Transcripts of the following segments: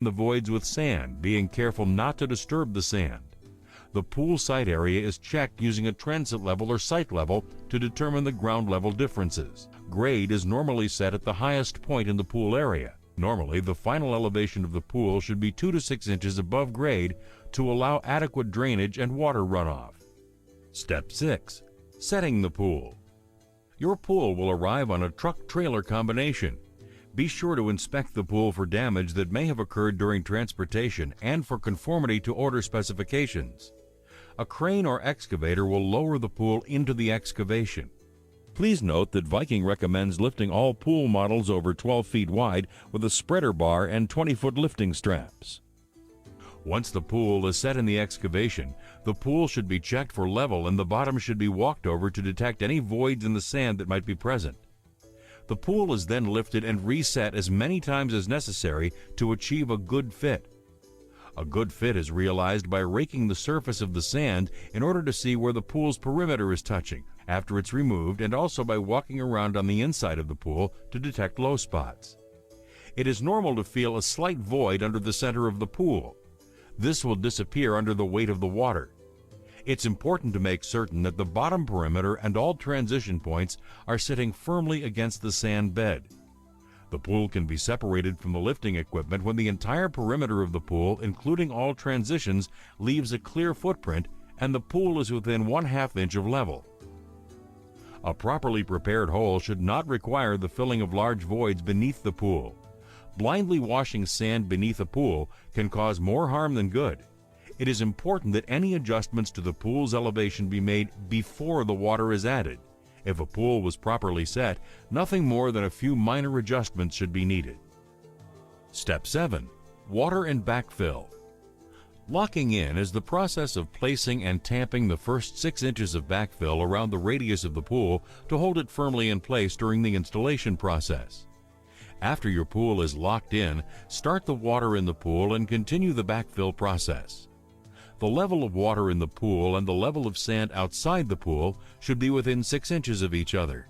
the voids with sand, being careful not to disturb the sand. The pool site area is checked using a transit level or site level to determine the ground level differences. Grade is normally set at the highest point in the pool area. Normally, the final elevation of the pool should be 2 to 6 inches above grade to allow adequate drainage and water runoff. Step 6. Setting the pool. Your pool will arrive on a truck-trailer combination. Be sure to inspect the pool for damage that may have occurred during transportation and for conformity to order specifications. A crane or excavator will lower the pool into the excavation. Please note that Viking recommends lifting all pool models over 12 feet wide with a spreader bar and 20-foot lifting straps. Once the pool is set in the excavation, the pool should be checked for level and the bottom should be walked over to detect any voids in the sand that might be present. The pool is then lifted and reset as many times as necessary to achieve a good fit. A good fit is realized by raking the surface of the sand in order to see where the pool's perimeter is touching after it's removed, and also by walking around on the inside of the pool to detect low spots. It is normal to feel a slight void under the center of the pool. This will disappear under the weight of the water. It's important to make certain that the bottom perimeter and all transition points are sitting firmly against the sand bed. The pool can be separated from the lifting equipment when the entire perimeter of the pool, including all transitions, leaves a clear footprint and the pool is within 1/2 inch of level. A properly prepared hole should not require the filling of large voids beneath the pool. Blindly washing sand beneath a pool can cause more harm than good. It is important that any adjustments to the pool's elevation be made before the water is added. If a pool was properly set, nothing more than a few minor adjustments should be needed. Step 7. Water and backfill. Locking in is the process of placing and tamping the first 6 inches of backfill around the radius of the pool to hold it firmly in place during the installation process. After your pool is locked in, start the water in the pool and continue the backfill process. The level of water in the pool and the level of sand outside the pool should be within 6 inches of each other.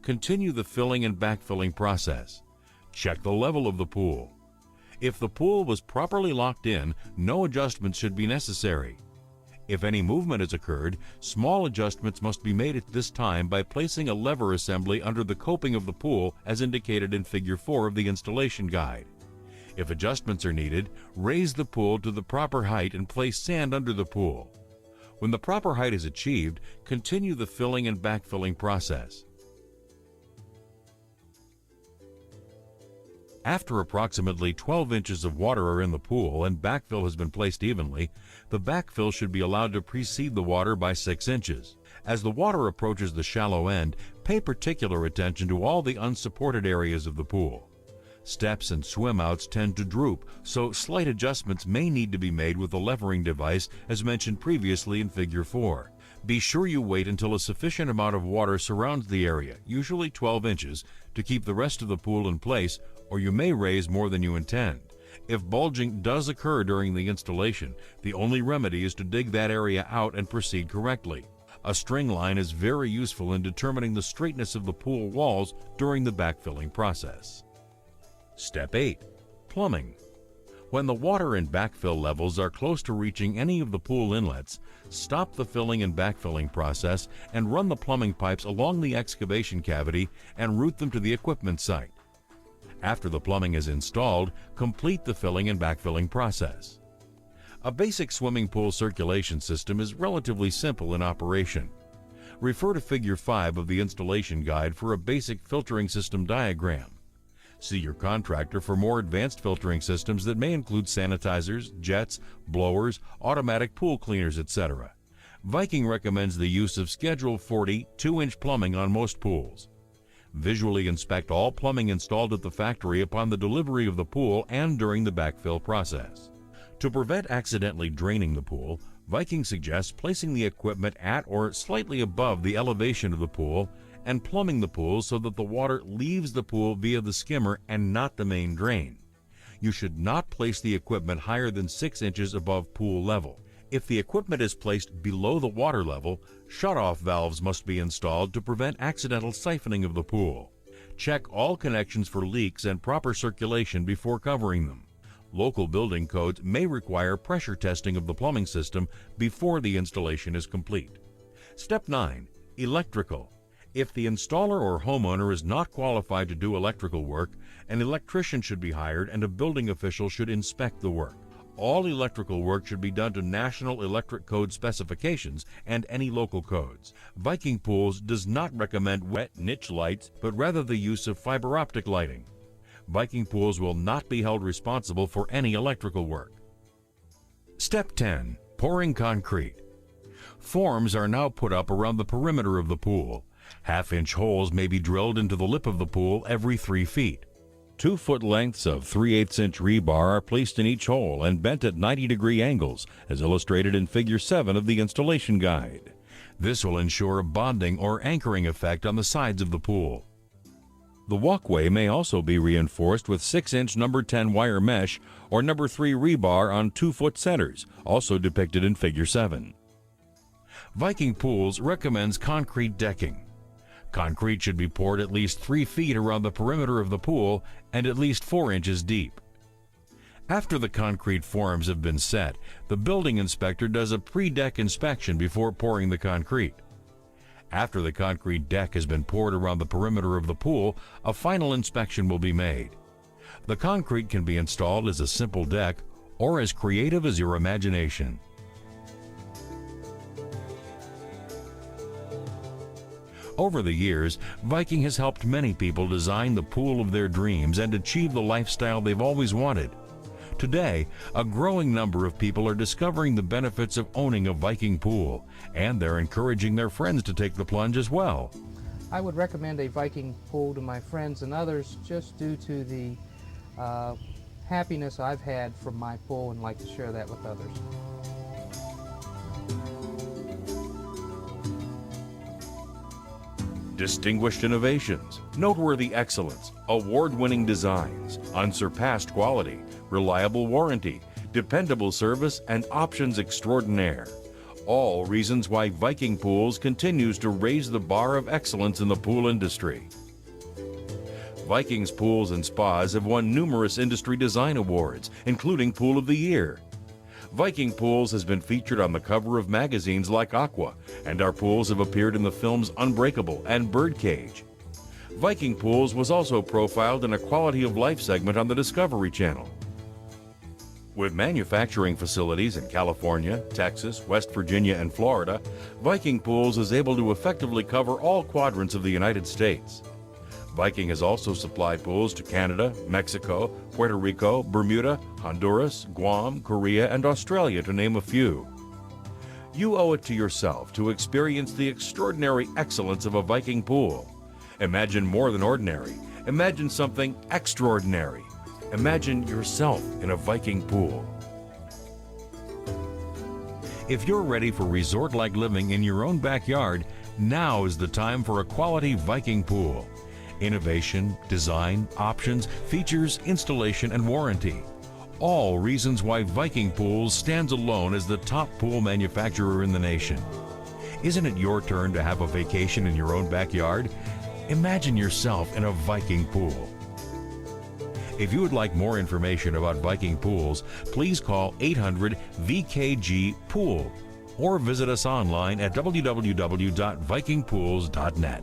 Continue the filling and backfilling process. Check the level of the pool. If the pool was properly locked in, no adjustments should be necessary. If any movement has occurred, small adjustments must be made at this time by placing a lever assembly under the coping of the pool as indicated in Figure 4 of the installation guide. If adjustments are needed, raise the pool to the proper height and place sand under the pool. When the proper height is achieved, continue the filling and backfilling process. After approximately 12 inches of water are in the pool and backfill has been placed evenly, the backfill should be allowed to precede the water by 6 inches. As the water approaches the shallow end, pay particular attention to all the unsupported areas of the pool. Steps and swim outs tend to droop, so slight adjustments may need to be made with the levering device as mentioned previously in Figure 4. Be sure you wait until a sufficient amount of water surrounds the area, usually 12 inches, to keep the rest of the pool in place, or you may raise more than you intend. If bulging does occur during the installation, the only remedy is to dig that area out and proceed correctly. A string line is very useful in determining the straightness of the pool walls during the backfilling process. Step 8. Plumbing. When the water and backfill levels are close to reaching any of the pool inlets, stop the filling and backfilling process and run the plumbing pipes along the excavation cavity and route them to the equipment site. After the plumbing is installed, complete the filling and backfilling process. A basic swimming pool circulation system is relatively simple in operation. Refer to Figure 5 of the installation guide for a basic filtering system diagram. See your contractor for more advanced filtering systems that may include sanitizers, jets, blowers, automatic pool cleaners, etc. Viking recommends the use of Schedule 40 2-inch plumbing on most pools. Visually inspect all plumbing installed at the factory upon the delivery of the pool and during the backfill process. To prevent accidentally draining the pool, Viking suggests placing the equipment at or slightly above the elevation of the pool and plumbing the pool so that the water leaves the pool via the skimmer and not the main drain. You should not place the equipment higher than 6 inches above pool level. If the equipment is placed below the water level, shut-off valves must be installed to prevent accidental siphoning of the pool. Check all connections for leaks and proper circulation before covering them. Local building codes may require pressure testing of the plumbing system before the installation is complete. Step 9. Electrical. If the installer or homeowner is not qualified to do electrical work, an electrician should be hired and a building official should inspect the work. All electrical work should be done to National Electric Code specifications and any local codes. Viking Pools does not recommend wet niche lights, but rather the use of fiber optic lighting. Viking Pools will not be held responsible for any electrical work. Step 10. Pouring concrete. Forms are now put up around the perimeter of the pool. Half-inch holes may be drilled into the lip of the pool every 3 feet. 2-foot lengths of 3/8-inch rebar are placed in each hole and bent at 90-degree angles, as illustrated in Figure 7 of the installation guide. This will ensure a bonding or anchoring effect on the sides of the pool. The walkway may also be reinforced with 6-inch number 10 wire mesh or number 3 rebar on 2-foot centers, also depicted in Figure 7. Viking Pools recommends concrete decking. Concrete should be poured at least 3 feet around the perimeter of the pool and at least 4 inches deep. After the concrete forms have been set, the building inspector does a pre-deck inspection before pouring the concrete. After the concrete deck has been poured around the perimeter of the pool, a final inspection will be made. The concrete can be installed as a simple deck or as creative as your imagination. Over the years, Viking has helped many people design the pool of their dreams and achieve the lifestyle they've always wanted. Today, a growing number of people are discovering the benefits of owning a Viking pool, and they're encouraging their friends to take the plunge as well. I would recommend a Viking pool to my friends and others just due to the happiness I've had from my pool and like to share that with others. Distinguished innovations, noteworthy excellence, award-winning designs, unsurpassed quality, reliable warranty, dependable service, and options extraordinaire. All reasons why Viking Pools continues to raise the bar of excellence in the pool industry. Viking's Pools and Spas have won numerous industry design awards, including Pool of the Year. Viking Pools has been featured on the cover of magazines like Aqua, and our pools have appeared in the films Unbreakable and Birdcage. Viking Pools was also profiled in a Quality of Life segment on the Discovery Channel. With manufacturing facilities in California, Texas, West Virginia, and Florida, Viking Pools is able to effectively cover all quadrants of the United States. Viking has also supplied pools to Canada, Mexico, Puerto Rico, Bermuda, Honduras, Guam, Korea, and Australia, to name a few. You owe it to yourself to experience the extraordinary excellence of a Viking pool. Imagine more than ordinary. Imagine something extraordinary. Imagine yourself in a Viking pool. If you're ready for resort-like living in your own backyard, now is the time for a quality Viking pool. Innovation, design, options, features, installation, and warranty. All reasons why Viking Pools stands alone as the top pool manufacturer in the nation. Isn't it your turn to have a vacation in your own backyard? Imagine yourself in a Viking pool. If you would like more information about Viking Pools, please call 800-VKG-POOL or visit us online at www.vikingpools.net.